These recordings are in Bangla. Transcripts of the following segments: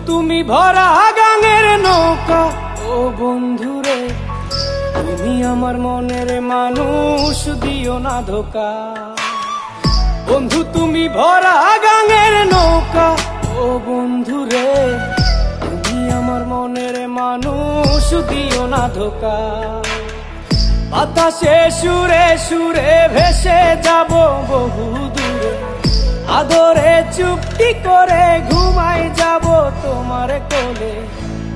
তুমি ভরা গাঙের নৌকা, ও বন্ধুরে তুমি আমার মনের মানুষ, দিও না ধোকা। বন্ধু তুমি ভরা গাঙের নৌকা, ও বন্ধুরে তুমি আমার মনের মানুষ, দিও না ধোকা। বাতাসে সুরে সুরে ভেসে যাব বহু দূরে, আদরে চুপটি করে ঘুমাই যাব তোমার কোলে।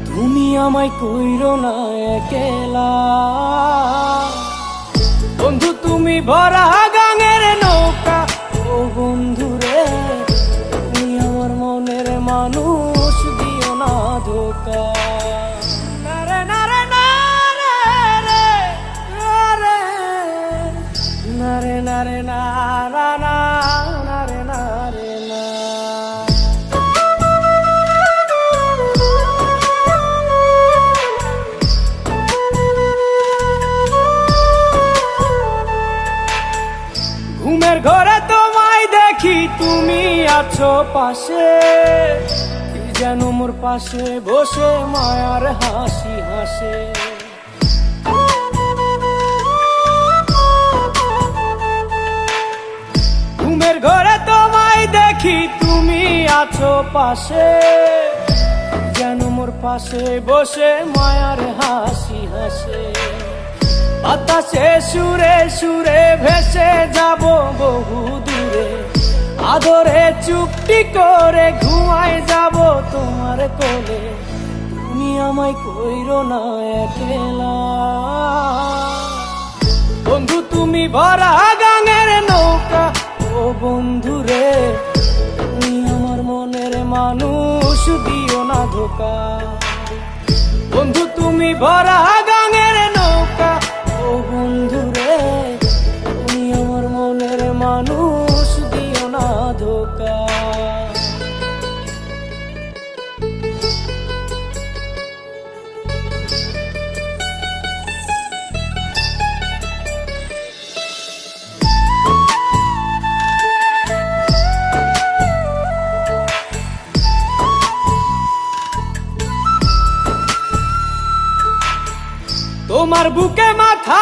তুমি আমায় কইরো না একলা, বন্ধু তুমি ভরা গাঙের নৌকা, ও বন্ধুরে তুমি আমার মনের মানুষ, দিও না ধোকা। নারে নারে নারে রে, নারে নারে নারে নারা না, নারে নারে না। ঘুমের ঘরে তোমায় দেখি তুমি আছো পাশে, কি যেন মোর পাশে বসে মায়ার হাসি হাসে। ঘুমের ঘরে তোমায় দেখি তুমি আছো পাশে, কি যেন মোর পাশে বসে মায়ার হাসি হাসে। বাতাসে সুরে সুরে ভেসে যাব বহু দূরে, আদরে চুপটি করে ঘুমাই যাব তোমার কোলে। তুমি আমায় কইরো না একলা, বন্ধু তুমি ভরা গাঙের নৌকা, ও বন্ধুরে তুমি আমার মনের মানুষ, দিও না ধোকা। বন্ধু তুমি ভরা গাঙের নৌকা, ও বন্ধুরে তুমি আমার মনের মানুষ, দিও না ধোকা। তোমার বুকে মাথা